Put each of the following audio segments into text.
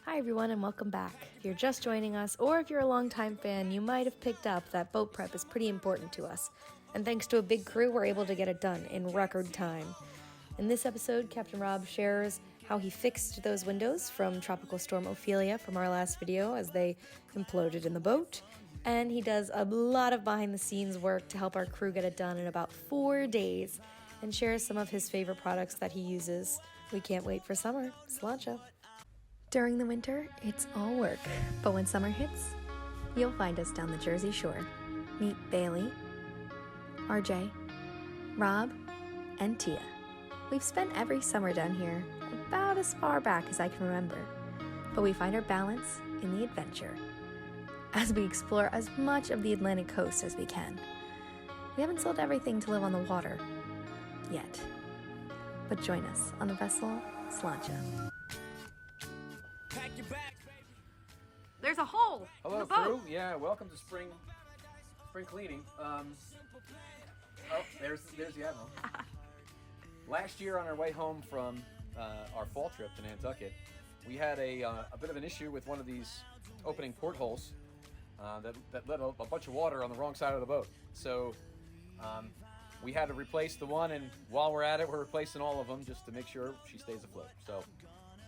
Hi everyone and welcome back. If you're just joining us, or if you're a longtime fan, you might have picked up that boat prep is pretty important to us. And thanks to a big crew, we're able to get it done in record time. In this episode, Captain Rob shares how he fixed those windows from Tropical Storm Ophelia from our last video as they imploded in the boat. And he does a lot of behind-the-scenes work to help our crew get it done in about 4 days, and shares some of his favorite products that he uses. We can't wait for summer. Slainte. During the winter, it's all work, but when summer hits, you'll find us down the Jersey Shore. Meet Bailey, RJ, Rob, and Tia. We've spent every summer down here, about as far back as I can remember, but we find our balance in the adventure as we explore as much of the Atlantic coast as we can. We haven't sold everything to live on the water yet, but join us on the vessel Slainte. There's a hole Hello, in the boat. crew. Yeah, welcome to spring cleaning. Oh, there's the Admiral. Last year on our way home from our fall trip to Nantucket, we had a bit of an issue with one of these opening portholes that let a bunch of water on the wrong side of the boat. So we had to replace the one, and while we're at it, we're replacing all of them just to make sure she stays afloat. So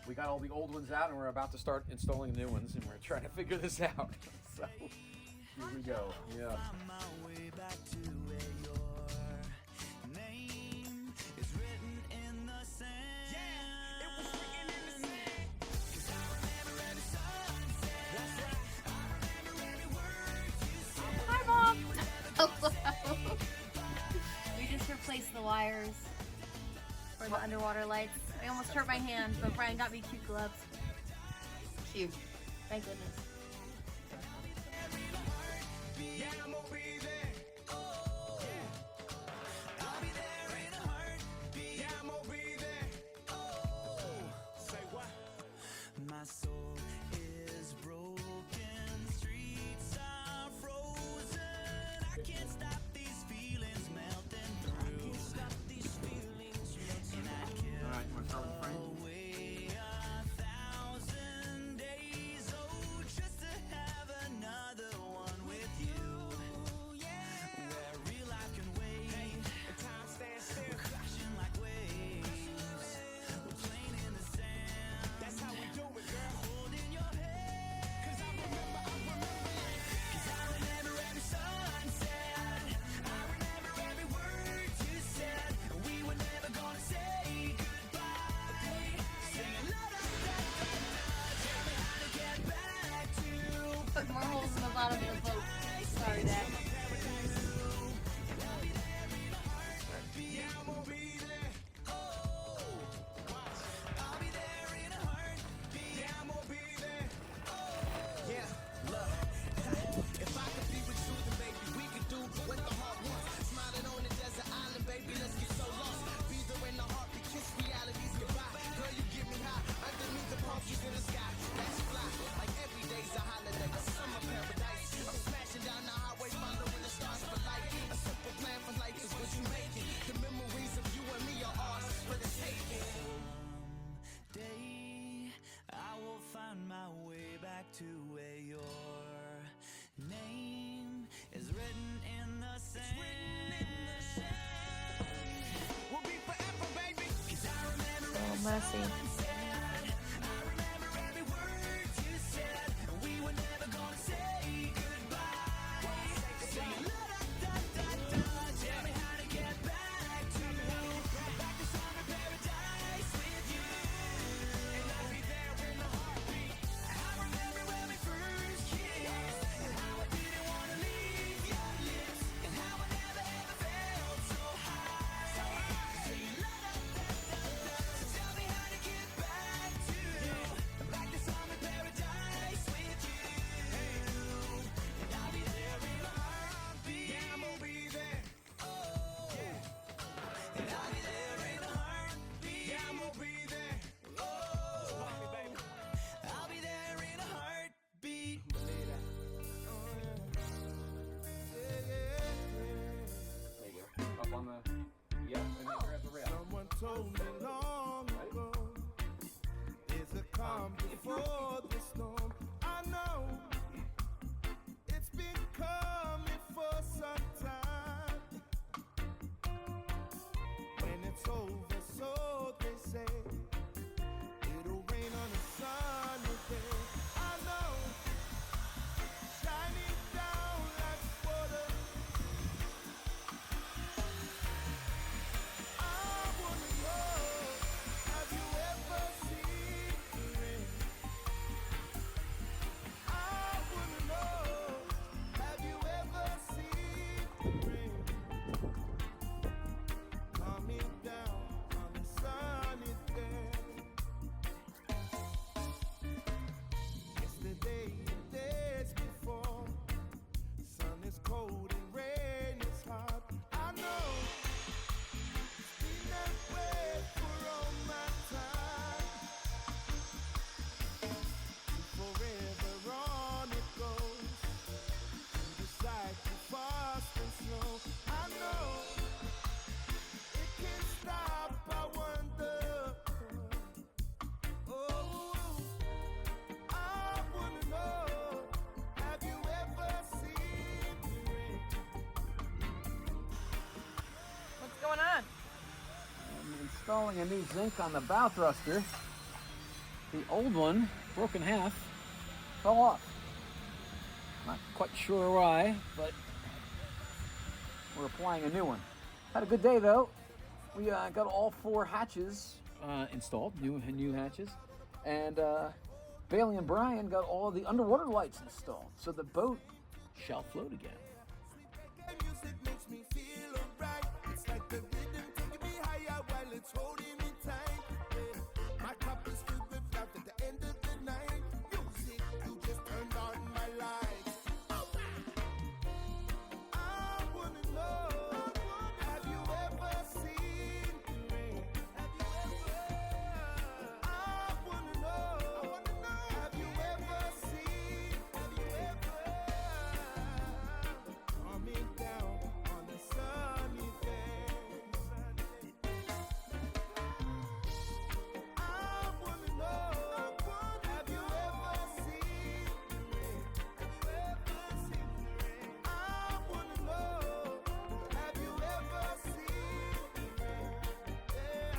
we got all the old ones out, and we're about to start installing new ones, and we're trying to figure this out. So here we go. Yeah. Hi, Mom. Hello. We just replaced the wires for the underwater lights. I almost hurt my hand, but Brian got me cute gloves. Cute. Thank goodness. My soul is broken, streets are frozen. I can't stop these feelings melting through. And I'd kill away 1,000 days, oh, just to have another one with you. Where real life can wait, and time stands still. We're crashing like waves, we're playing in the sand. That's how we do it, girl. Holding your hand, 'cause I remember. 'Cause I remember every sunset, I remember every word you said. We were never gonna say goodbye. Singing la da da da da. Tell me how to get back to. Put more holes in the bottom of the boat. Sorry, Dad. Yeah, I'm gonna be there. Oh, I'll be there in a heartbeat. Yeah, I'm gonna be there. Oh, yeah, look. If I could be with you, then baby, we could do what the heart wants. Smiling on the desert island, baby, let's get so lost. Be there in the heartbeat, kiss reality's goodbye. Girl, you get me high underneath the palm trees in the sky. Let's fly like every day's a holiday, a summer paradise. I'm smashing down the highway, following the stars for light. A simple plan for life is what you making. The memories of you and me are ours for the taking. Someday I will find my way back to where your name is written in the sand. We'll be forever, baby. 'Cause I remember Oh, mercy. I remember every word you said. We were never gonna say goodbye. Sing la da da da da. Tell me how to get back to summer paradise with you. And I'll be there in the heartbeat. I remember when we first kissed, and how I didn't wanna leave your lips, and how I never ever felt so high. Sing la da da da da. Tell me how to get back. say it'll rain on a sunny day. I know, shining down like water. I wanna know, have you ever seen the rain? I wanna know, have you ever seen the rain? Coming down on a sunny day. Yesterday and days before, sun is cold and rain is hot. I know, been that way for all my time. Forever on it goes, to decide to fast and slow. I know it can stop, I wonder. Oh, I wanna know, have you ever seen the rain? What's going on? I'm installing a new zinc on the bow thruster. The old one broke in half, fell off. Not quite sure why, but we're applying a new one. Had a good day though. We got all 4 hatches installed, new hatches, and Bailey and Brian got all the underwater lights installed, so the boat shall float again. Music makes me feel alright. It's like the rhythm taking me higher while it's holding me tight. Yeah. My cup is filled with love at the end of the night. Music, you just turned on my lights. I wanna know, have you ever seen the rain? Have you ever? I wanna know, have you ever seen? Have you ever? Coming down on a sunny day. I wanna know, have you ever seen the rain? Have you ever seen the rain? I wanna know, have you ever seen the rain? Yeah.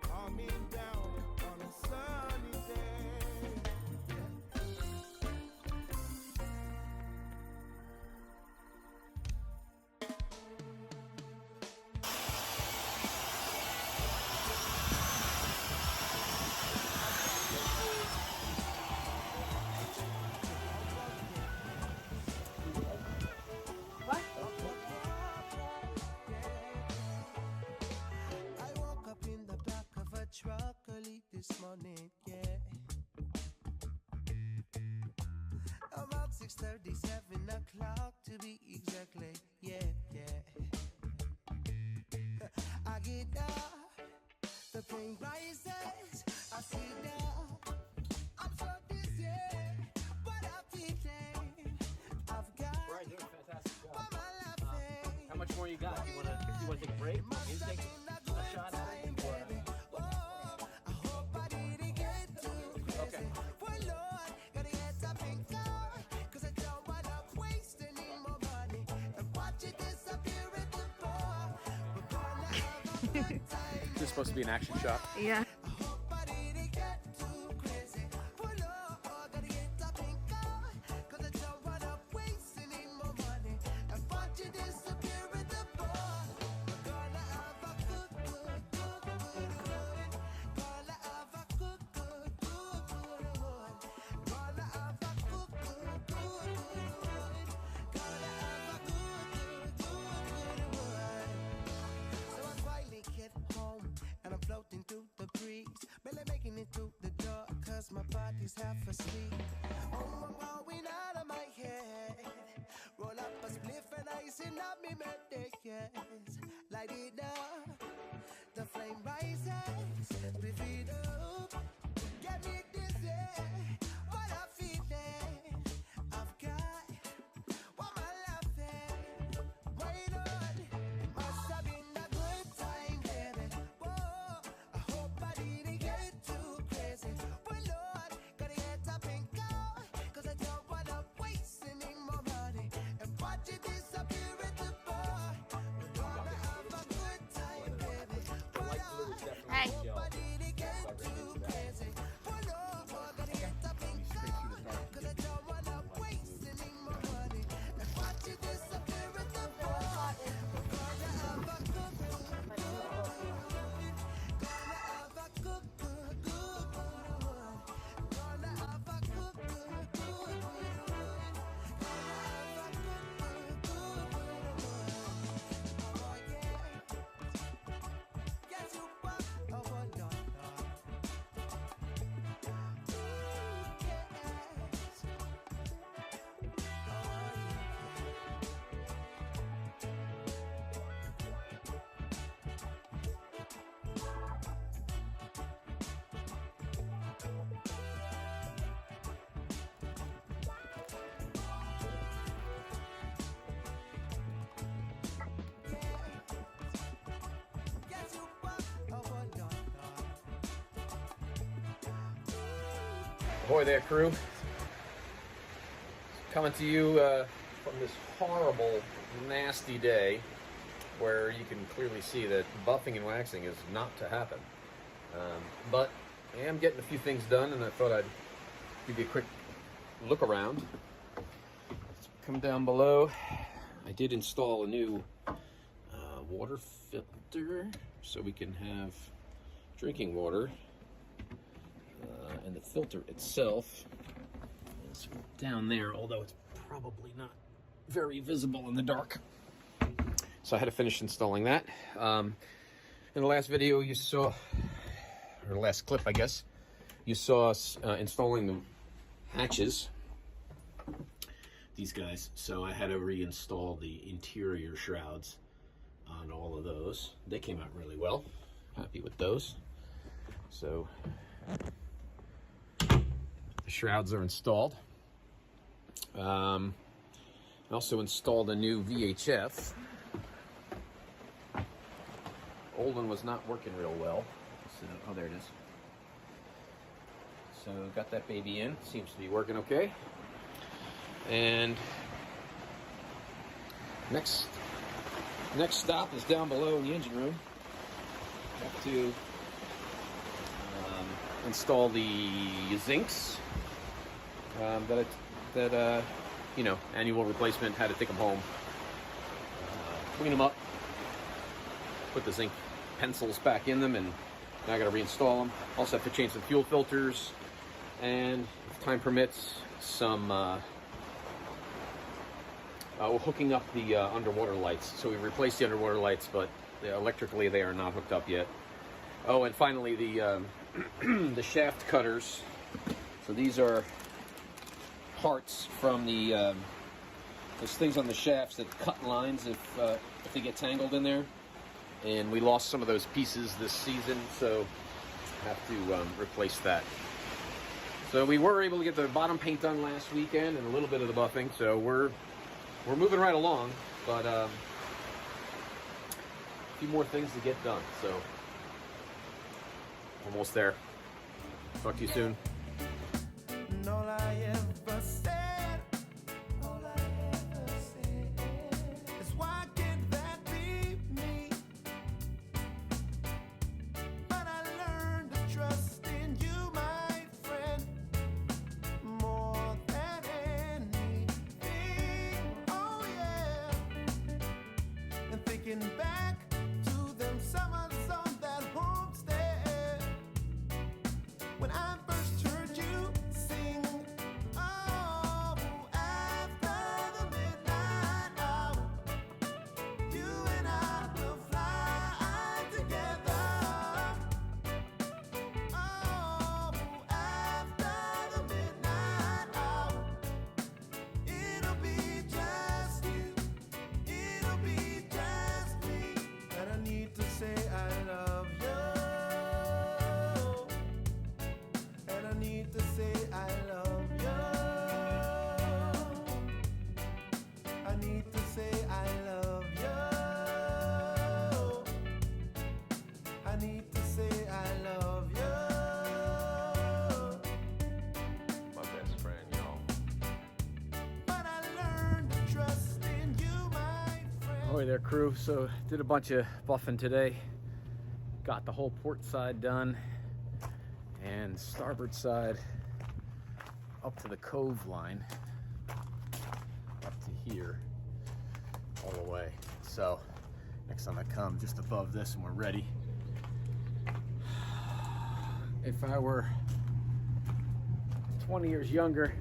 Coming down on a sunny day. I woke up in the back of a truck early this morning, yeah. About 6:30, 7 o'clock to be exactly, yeah. I get up, the pain rises, I sit down. I'm so dizzy, what I'm feeling. I've got Brian, you're doing a fantastic job. what am I laughing? How much more you got? You wanna take a break? Want me to take a shot at it? Or, I hope I didn't get too crazy. Okay. Well, Lord, gotta get up and go, 'cause I don't wanna waste any more money and watch it disappear at the bar. We're gonna have a good time. this is supposed to be an action shot. Yeah. I hope I didn't get too crazy. Well, Lord, gotta get up and go, 'cause I don't wanna waste any more money and watch it disappear at the bar. We're gonna have a good, good, good, good, good. Gonna have a good, good, good, good, good. Gonna have a good, good, good, good, good. Gonna have a good, good, good, good, good. So I finally get home and I'm floating through the breeze, barely making it through the door 'cause my body's half asleep. Oh, I'm going out of my head. Roll up a spliff and icing up me medications. Light it up, the flame rises, breathe it up, get me dizzy. What I'm feeling, I've got what am I laughing? Wait on, it must have been a good time, baby. Whoa, I hope I didn't get too crazy. Well, Lord, gotta get up and go, 'cause I don't wanna waste any more money and watch it disappear at the bar. We're gonna have a good time, baby. What up? Hey. Ahoy there, crew. Coming to you from this horrible, nasty day where you can clearly see that buffing and waxing is not to happen. But I am getting a few things done, and I thought I'd give you a quick look around. Come down below. I did install a new water filter so we can have drinking water. And the filter itself is down there, although it's probably not very visible in the dark. So I had to finish installing that. In the last video you saw, or the last clip I guess, you saw us installing the hatches, these guys. So I had to reinstall the interior shrouds on all of those. They came out really well. Happy with those. So the shrouds are installed. I also installed a new VHF. Old one was not working real well. So, oh, there it is. So got that baby in. Seems to be working okay. And next stop is down below in the engine room. Have to install the zincs that you know, annual replacement. Had to take them home, clean them up, put the zinc pencils back in them, and now I got to reinstall them. Also have to change some fuel filters, and if time permits, some we're hooking up the underwater lights. So we replaced the underwater lights, but electrically they are not hooked up yet. Oh, and finally the the shaft cutters. So these are parts from the there's things on the shafts that cut lines if they get tangled in there, and we lost some of those pieces this season, so I have to replace that. So we were able to get the bottom paint done last weekend and a little bit of the buffing, so we're moving right along, but a few more things to get done, so almost there. Talk to you soon. And all I ever said, is why can't that be me? But I learned to trust in you, my friend, more than anything. Oh yeah. And thinking back to them summers on that homestead, when I first heard you sing, oh, after the midnight hour, you and I will fly together. Oh, after the midnight hour, it'll be just you, it'll be just me, and I need to say I love you. And I need to say I love you. I need to say I love you. I need to say I love you. My best friend, y'all. But I learned to trust in you, my friend. Ahoy there, crew. So did a bunch of buffing today. Got the whole port side done and starboard side up to the cove line, up to here, all the way. So next time I come, just above this and we're ready. If I were 20 years younger,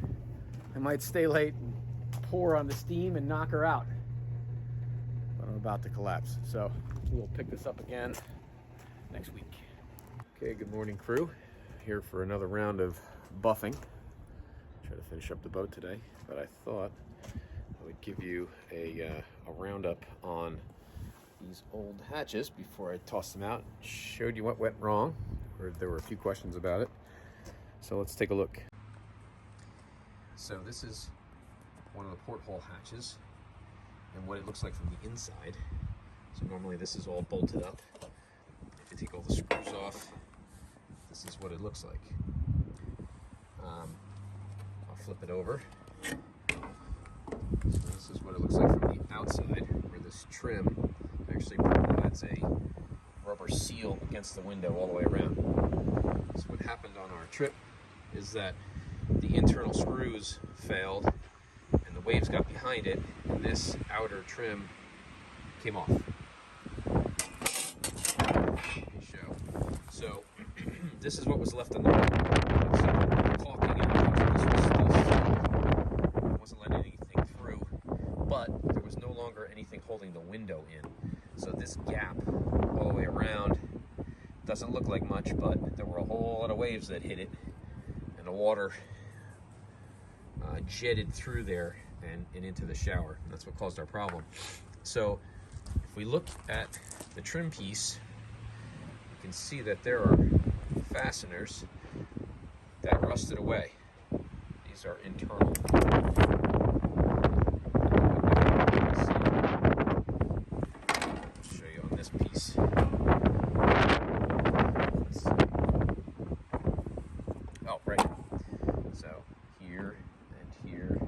I might stay late and pour on the steam and knock her out. But I'm about to collapse. So we'll pick this up again next week. Okay, good morning, crew. Here for another round of buffing. Try to finish up the boat today, but I thought I would give you a roundup on these old hatches before I toss them out. Showed you what went wrong, or there were a few questions about it. So let's take a look. So this is one of the porthole hatches and what it looks like from the inside. So normally this is all bolted up. If you take all the screws off, this is what it looks like. I'll flip it over. So this is what it looks like from the outside, where this trim actually provides a rubber seal against the window all the way around. So what happened on our trip is that the internal screws failed and the waves got behind it, and this outer trim came off. Let me show. So this is what was left on the boat. So caulking it, this was still sealed. It wasn't letting anything through, but there was no longer anything holding the window in. So this gap all the way around doesn't look like much, but there were a whole lot of waves that hit it, and the water jetted through there and into the shower. And that's what caused our problem. So if we look at the trim piece, you can see that there are fasteners that rusted away. These are internal. Show you on this piece. Let's see. Oh, right. So here and here,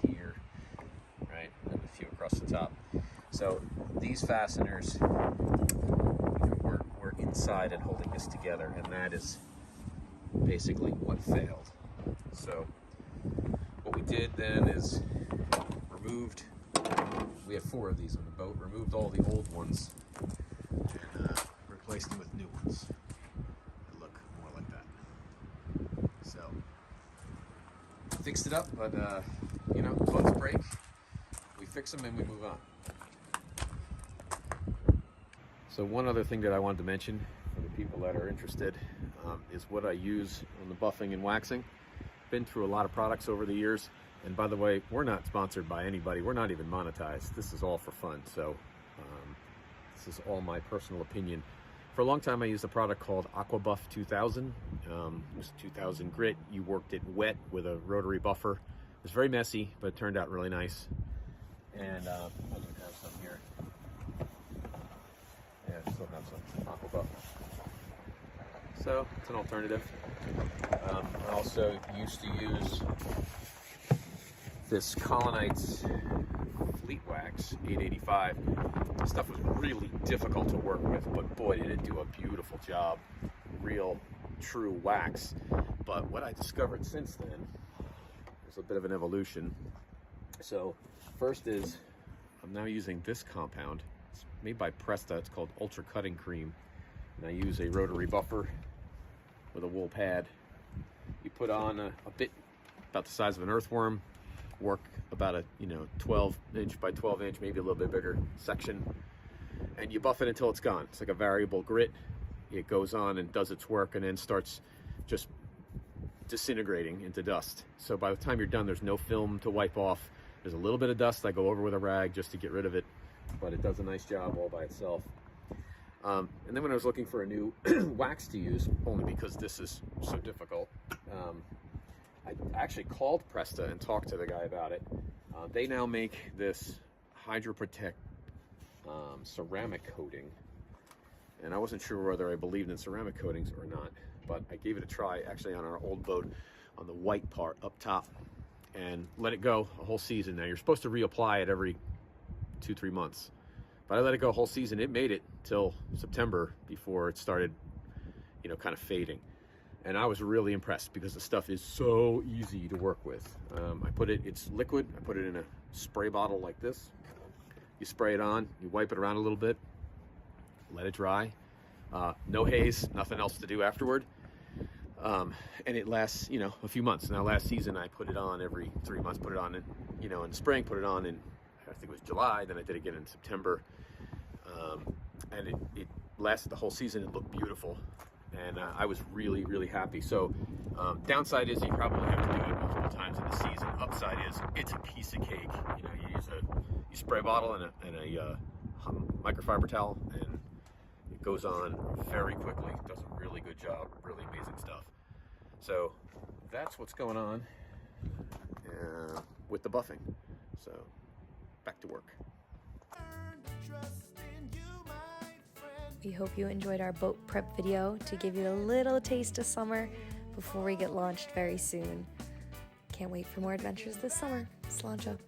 here, right, and a few across the top. So these fasteners were inside and holding this together, and that is basically what failed. So what we did then is we had 4 of these on the boat, removed all the old ones and replaced them with new ones that look more like that. So fixed it up, but you know, boats break, we fix them and we move on. So one other thing that I wanted to mention for the people that are interested is what I use on the buffing and waxing. Been through a lot of products over the years, and by the way, we're not sponsored by anybody. We're not even monetized. This is all for fun. So this is all my personal opinion. For a long time, I used a product called AquaBuff 2000. It was 2000 grit. You worked it wet with a rotary buffer. It was very messy, but it turned out really nice. And I do have some here. Yeah, I still have some AquaBuff. So it's an alternative. I also used to use this Colonite's Fleet Wax 885. This stuff was really difficult to work with, but boy, did it do a beautiful job. Real, true wax. But what I discovered since then is a bit of an evolution. So first is, I'm now using this compound. It's made by Presta. It's called Ultra Cutting Cream. And I use a rotary buffer with a wool pad. You put on a bit about the size of an earthworm, work about a 12-inch by 12-inch, maybe a little bit bigger section, and you buff it until it's gone. It's like a variable grit. It goes on and does its work and then starts just disintegrating into dust. So by the time you're done, there's no film to wipe off. There's a little bit of dust I go over with a rag just to get rid of it, but it does a nice job all by itself. And then when I was looking for a new wax to use, only because this is so difficult, I actually called Presta and talked to the guy about it. They now make this HydroProtect ceramic coating, and I wasn't sure whether I believed in ceramic coatings or not, but I gave it a try actually on our old boat on the white part up top and let it go a whole season. Now you're supposed to reapply it every 2-3 months. But I let it go a whole season. It made it till September before it started, kind of fading. And I was really impressed because the stuff is so easy to work with. It's liquid. I put it in a spray bottle like this. You spray it on, you wipe it around a little bit, let it dry. No haze, nothing else to do afterward. And it lasts, a few months. Now last season I put it on every 3 months, put it on in spring, put it on in, I think it was July, then I did it again in September. And it lasted the whole season. It looked beautiful, and I was really, really happy. So downside is you probably have to do it multiple times in the season. Upside is it's a piece of cake. You use a spray bottle and a microfiber towel, and it goes on very quickly. It does a really good job, really amazing stuff. So that's what's going on with the buffing. So back to work. We hope you enjoyed our boat prep video to give you a little taste of summer before we get launched very soon. Can't wait for more adventures this summer. Slainte.